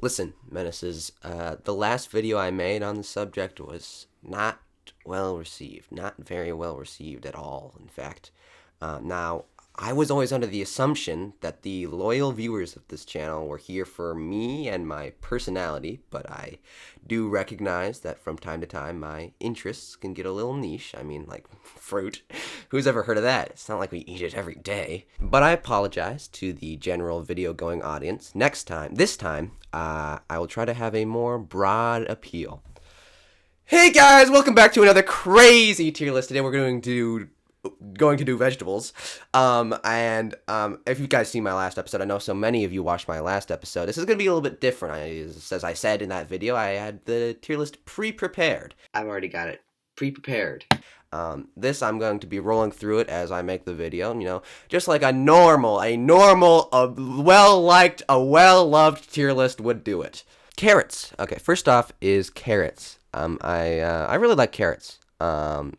Listen, Menaces, the last video I made on the subject was not well received. Not very well received at all, in fact. Now, I was always under the assumption that the loyal viewers of this channel were here for me and my personality, but I do recognize that from time to time my interests can get a little niche. I mean, like fruit. Who's ever heard of that? It's not like we eat it every day. But I apologize to the general video-going audience. This time, I will try to have a more broad appeal. Hey guys, welcome back to another crazy tier list. Today we're going to do vegetables. If you guys see my last episode, I know so many of you watched my last episode. This is going to be a little bit different. As I said in that video, I had the tier list pre-prepared. I've already got it pre-prepared. This I'm going to be rolling through it as I make the video, you know, just like a well-liked, well-loved tier list would do it. Carrots. Okay, first off is carrots. I really like carrots. Kind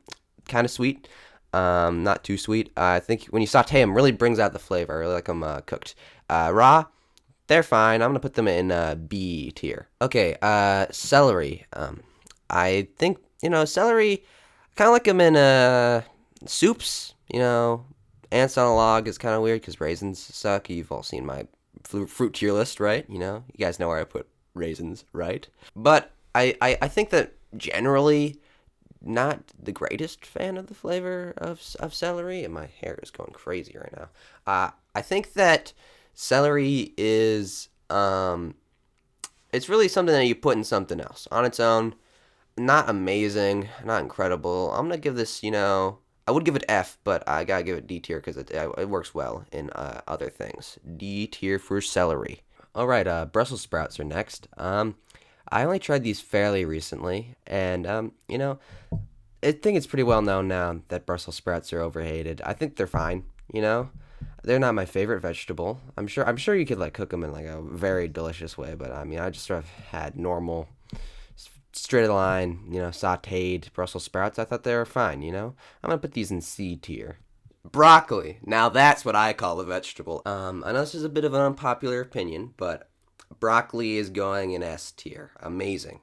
of sweet. Not too sweet. I think when you saute them, really brings out the flavor. I really like them cooked. Raw, they're fine. I'm gonna put them in B tier. Okay, celery. I think, you know, celery, kind of like them in soups. You know, ants on a log is kind of weird because raisins suck. You've all seen my fruit tier list, right? You know, you guys know where I put raisins, right? But I think that generally, not the greatest fan of the flavor of celery, and my hair is going crazy right now. I think that celery is, it's really something that you put in something else. On its own, not amazing, not incredible. I'm going to give this, you know, I would give it F, but I got to give it D tier because it works well in other things. D tier for celery. All right, Brussels sprouts are next. I only tried these fairly recently, and, you know, I think it's pretty well known now that Brussels sprouts are overhated. I think they're fine, you know? They're not my favorite vegetable. I'm sure you could, like, cook them in, like, a very delicious way, but, I mean, I just sort of had normal, straight line, you know, sauteed Brussels sprouts. I thought they were fine, you know? I'm gonna put these in C tier. Broccoli. Now that's what I call a vegetable. I know this is a bit of an unpopular opinion, but broccoli is going in S tier. Amazing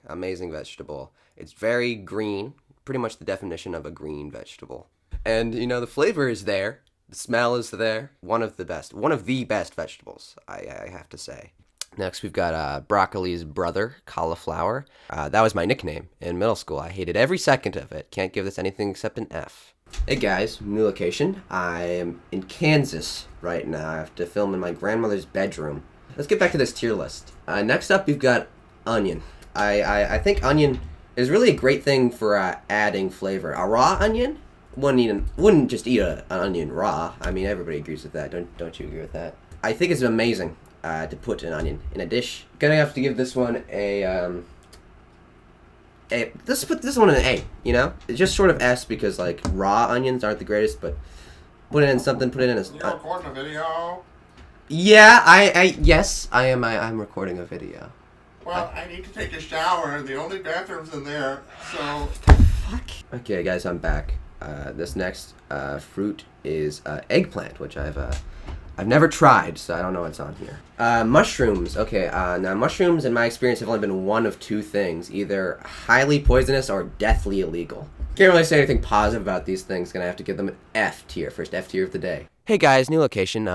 vegetable. It's very green, pretty much the definition of a green vegetable. And, you know, the flavor is there. The smell is there. One of the best vegetables, I have to say. Next, we've got broccoli's brother, cauliflower. That was my nickname in middle school. I hated every second of it. Can't give this anything except an F. Hey guys, new location. I am in Kansas right now. I have to film in my grandmother's bedroom. Let's get back to this tier list. Next up, we've got onion. I think onion is really a great thing for adding flavor. A raw onion? Wouldn't just eat an onion raw. I mean, everybody agrees with that. Don't you agree with that? I think it's amazing to put an onion in a dish. Gonna have to give this one let's put this one in an A, you know? It's just sort of S because, like, raw onions aren't the greatest, but put it in something, put it in a... You're recording a video? Yeah, yes, I am. I'm recording a video. Well, I need to take a shower. The only bathroom's in there, so... Fuck. Okay, guys, I'm back. This next fruit is eggplant, which I've never tried, so I don't know what's on here. Mushrooms. Okay, now mushrooms, in my experience, have only been one of two things. Either highly poisonous or deathly illegal. Can't really say anything positive about these things. Gonna have to give them an F tier. First F tier of the day. Hey guys, new location.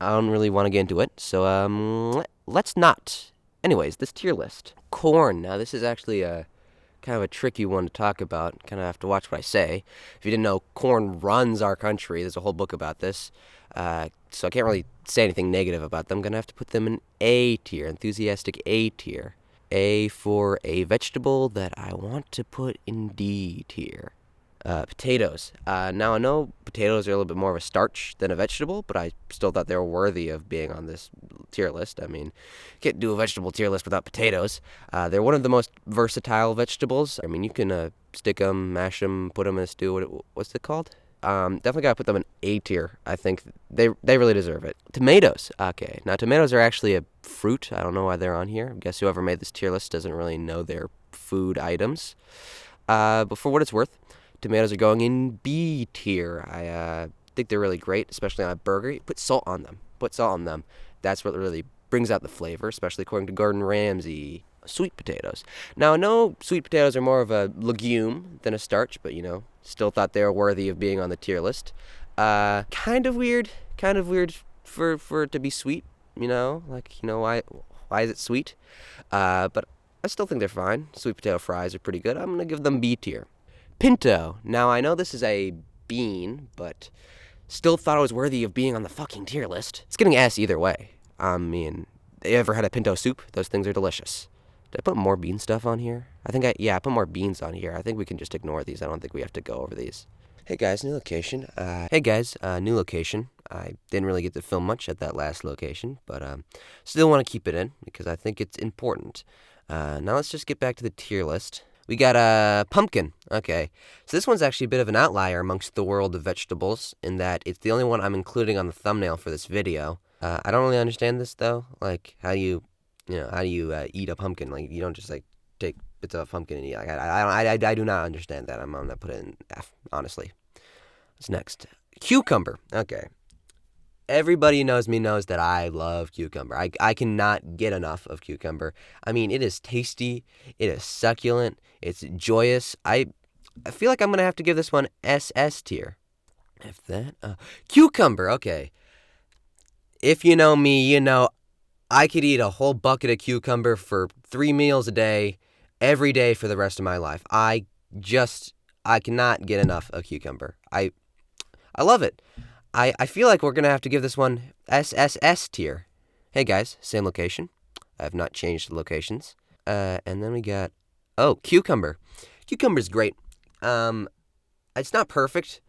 I don't really want to get into it, so let's not. Anyways, this tier list. Corn. Now this is actually kind of a tricky one to talk about. Kind of have to watch what I say. If you didn't know, corn runs our country. There's a whole book about this. So I can't really say anything negative about them. I'm gonna have to put them in A tier, enthusiastic A tier. A for a vegetable that I want to put in D tier. Potatoes. Now I know potatoes are a little bit more of a starch than a vegetable, but I still thought they were worthy of being on this tier list. I mean, you can't do a vegetable tier list without potatoes. They're one of the most versatile vegetables. I mean, you can stick them, mash them, put them in a stew. What's it called? Definitely gotta put them in A tier. I think they really deserve it. Tomatoes. Okay, now tomatoes are actually a fruit. I don't know why they're on here. I guess whoever made this tier list doesn't really know their food items. But for what it's worth, tomatoes are going in B tier. I think they're really great, especially on a burger. You put salt on them. That's what really brings out the flavor, especially according to Gordon Ramsay. Sweet potatoes. Now, I know sweet potatoes are more of a legume than a starch, but still thought they were worthy of being on the tier list. Kind of weird for it to be sweet. Why is it sweet? But I still think they're fine. Sweet potato fries are pretty good. I'm gonna give them B tier. Pinto. Now, I know this is a bean, but still thought it was worthy of being on the fucking tier list. It's getting S either way. I mean, you ever had a pinto soup? Those things are delicious. Did I put more bean stuff on here? I put more beans on here. I think we can just ignore these. I don't think we have to go over these. Hey guys, new location. New location. I didn't really get to film much at that last location, but still want to keep it in because I think it's important. Now let's just get back to the tier list. We got a pumpkin. Okay, so this one's actually a bit of an outlier amongst the world of vegetables in that it's the only one I'm including on the thumbnail for this video. I don't really understand this though. Like how do you eat a pumpkin? Like you don't just like take bits of a pumpkin and eat. Like I do not understand that. I'm gonna put it in F. Honestly. What's next? Cucumber. Okay. Everybody knows that I love cucumber. I cannot get enough of cucumber. I mean, it is tasty. It is succulent. It's joyous. I feel like I'm going to have to give this one SS tier. If that. Cucumber. Okay. If you know me, I could eat a whole bucket of cucumber for 3 meals a day, every day for the rest of my life. I cannot get enough of cucumber. I love it. I feel like we're going to have to give this one SSS tier. Hey guys, same location. I have not changed the locations. And then we got, cucumber. Cucumber's great. It's not perfect,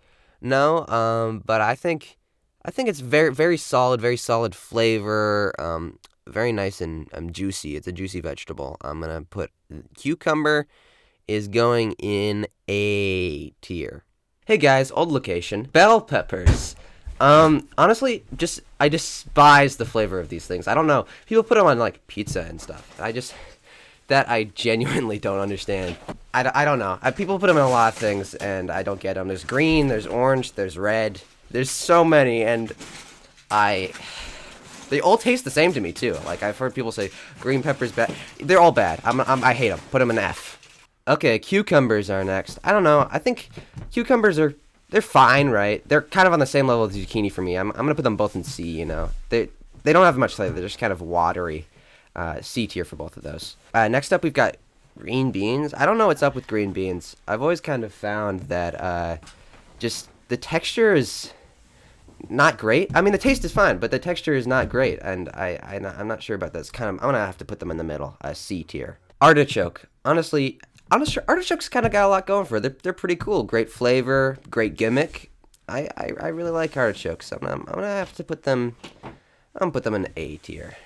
no, but I think it's very, very solid flavor, very nice and juicy. It's a juicy vegetable. I'm going to put cucumber is going in A tier. Hey guys, old location. Bell peppers. Honestly, I despise the flavor of these things. I don't know. People put them on like pizza and stuff. I genuinely don't understand. I don't know. People put them in a lot of things and I don't get them. There's green, there's orange, there's red. There's so many and they all taste the same to me too. Like I've heard people say green pepper's bad. They're all bad. I hate them. Put them in F. Okay, cucumbers are next. I don't know. I think cucumbers they're fine, right? They're kind of on the same level as zucchini for me. I'm gonna put them both in C. They don't have much flavor. They're just kind of watery. C tier for both of those. Next up, we've got green beans. I don't know what's up with green beans. I've always kind of found that just the texture is not great. I mean, the taste is fine, but the texture is not great, and I'm not sure about this. I'm gonna have to put them in the middle. C tier. Artichoke. Honestly, artichokes kind of got a lot going for it. They're pretty cool. Great flavor, great gimmick. I really like artichokes. I'm gonna have to put them. I'm gonna put them in A tier.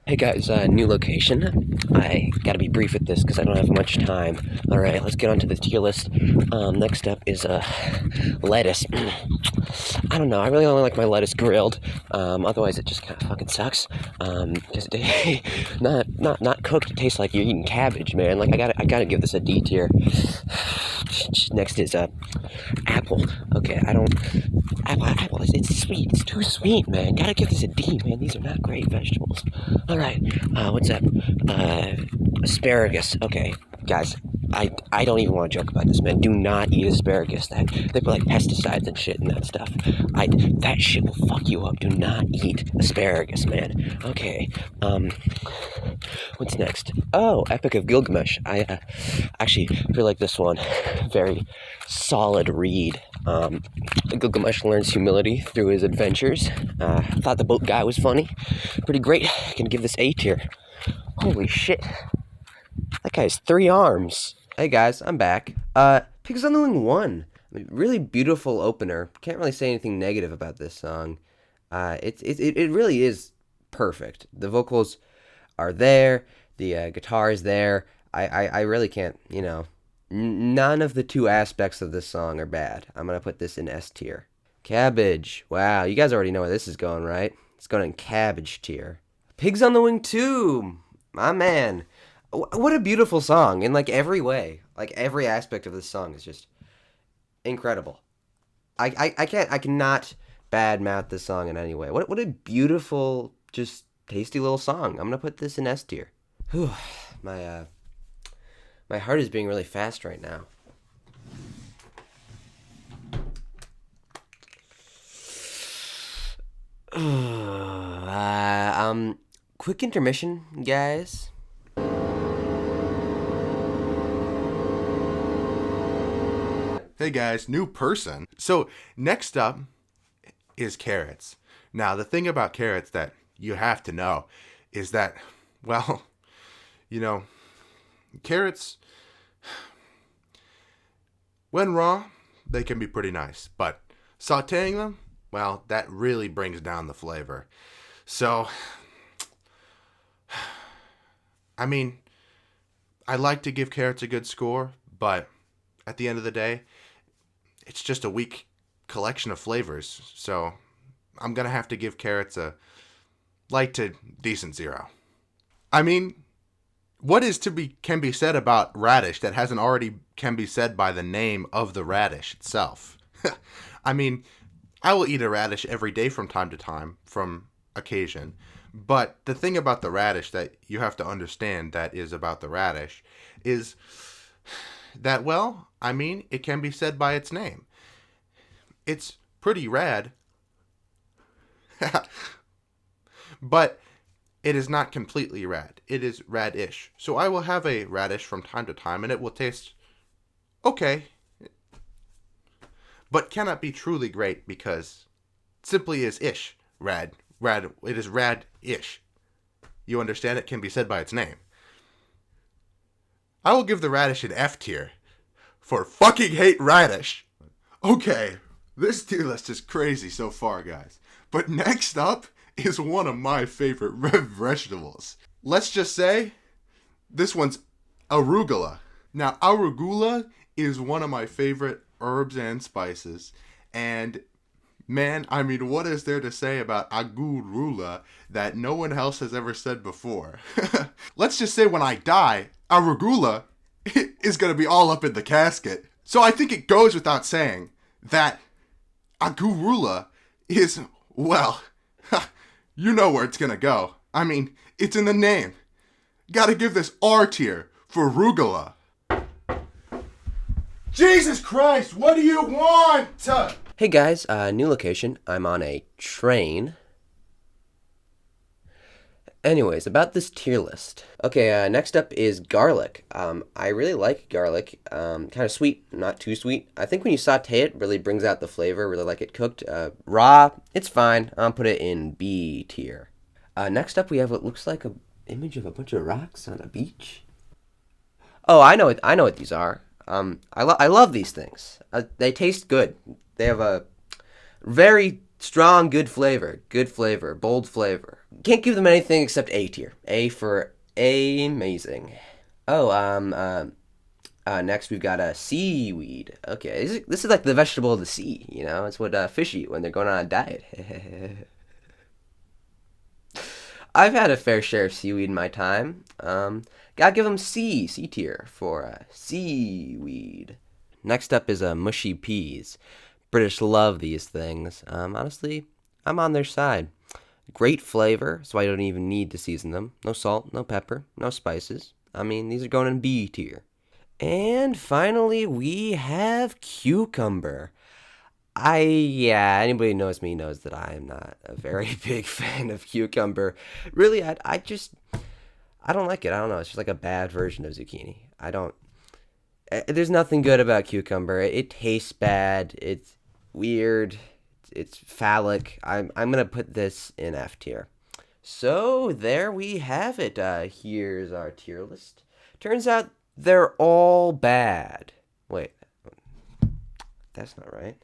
Hey guys, new location. I gotta be brief with this because I don't have much time. All right, let's get on to the tier list. Next up is lettuce. I don't know. I really only like my lettuce grilled. Otherwise, it just kind of fucking sucks. Just not cooked. It tastes like you're eating cabbage, man. Like I gotta give this a D tier. Next is apple. Okay, apple. It's sweet. It's too sweet, man. Gotta give this a D, man. These are not great vegetables. All right. What's up? Asparagus. Okay, guys. I don't even want to joke about this, man. Do not eat asparagus. They put like pesticides and shit in that stuff. That shit will fuck you up. Do not eat asparagus, man. Okay. What's next? Oh, Epic of Gilgamesh. I actually really like this one. Very solid read. Gilgamesh learns humility through his adventures. Thought the boat guy was funny. Pretty great. I can give this A tier. Holy shit. That guy has 3 arms. Hey guys, I'm back. Pigs on the Wing 1. I mean, really beautiful opener. Can't really say anything negative about this song. It really is perfect. The vocals are there. The guitar is there. I really can't, none of the 2 aspects of this song are bad. I'm going to put this in S tier. Cabbage. Wow, you guys already know where this is going, right? It's going in cabbage tier. Pigs on the Wing 2. My man. What a beautiful song in like every way. Like every aspect of this song is just incredible. I cannot badmouth this song in any way. What a beautiful, just tasty little song. I'm gonna put this in S tier. Whew, my heart is beating really fast right now. Quick intermission, guys. Hey guys, new person. So next up is carrots. Now the thing about carrots that you have to know is that, well, you know, carrots, when raw, they can be pretty nice. But sauteing them, well, that really brings down the flavor. So, I mean, I like to give carrots a good score, but at the end of the day, it's just a weak collection of flavors. So I'm going to have to give carrots a light to decent 0. I mean, what is can be said about radish that hasn't already can be said by the name of the radish itself? I mean, I will eat a radish every day from time to time, from occasion. But the thing about the radish that you have to understand that is about the radish is that, well, I mean, it can be said by its name. It's pretty rad, but it is not completely rad. It is radish. So I will have a radish from time to time, and it will taste okay, but cannot be truly great because it simply is ish. Rad. It is rad-ish. You understand? It can be said by its name. I will give the radish an F tier for fucking hate radish. Okay, this tier list is crazy so far, guys. But next up is one of my favorite vegetables. Let's just say this one's arugula. Now, arugula is one of my favorite herbs and spices, and man, I mean, what is there to say about arugula that no one else has ever said before? Let's just say when I die, arugula is going to be all up in the casket. So I think it goes without saying that arugula is, well, you know where it's going to go. I mean, it's in the name. Gotta give this R tier for arugula. Jesus Christ, what do you want? Hey guys, new location. I'm on a train. Anyways, about this tier list. Okay, next up is garlic. I really like garlic. Kind of sweet, not too sweet. I think when you saute it, really brings out the flavor. Really like it cooked. Raw, it's fine. I'll put it in B tier. Next up, we have what looks like an image of a bunch of rocks on a beach. Oh, I know what these are. I love these things. They taste good. They have a very strong, good flavor, bold flavor. Can't give them anything except A tier. A for amazing. Oh, next we've got a seaweed. Okay, this is like the vegetable of the sea. You know, it's what fish eat when they're going on a diet. I've had a fair share of seaweed in my time. Gotta give them C tier for seaweed. Next up is mushy peas. British love these things. Honestly, I'm on their side. Great flavor, so I don't even need to season them. No salt, no pepper, no spices. I mean, these are going in B tier. And finally, we have cucumber. Anybody who knows me knows that I am not a very big fan of cucumber. Really, I don't like it. I don't know. It's just like a bad version of zucchini. There's nothing good about cucumber. It tastes bad. It's weird. It's phallic. I'm gonna put this in F tier. So there we have it. Here's our tier list. Turns out they're all bad. Wait, that's not right.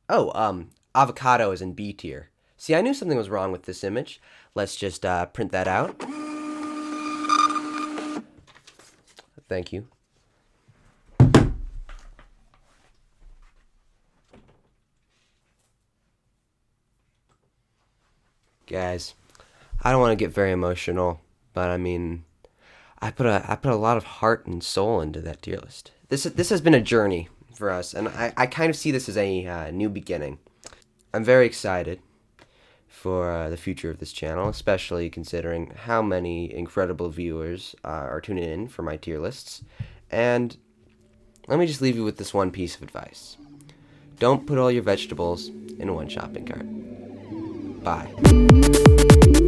Oh, avocado is in B tier. See, I knew something was wrong with this image. Let's just print that out. Thank you. Guys, I don't want to get very emotional, but I mean, I put a lot of heart and soul into that tier list. This has been a journey for us, and I kind of see this as a new beginning. I'm very excited for the future of this channel, especially considering how many incredible viewers are tuning in for my tier lists. And let me just leave you with this one piece of advice. Don't put all your vegetables in one shopping cart. Bye.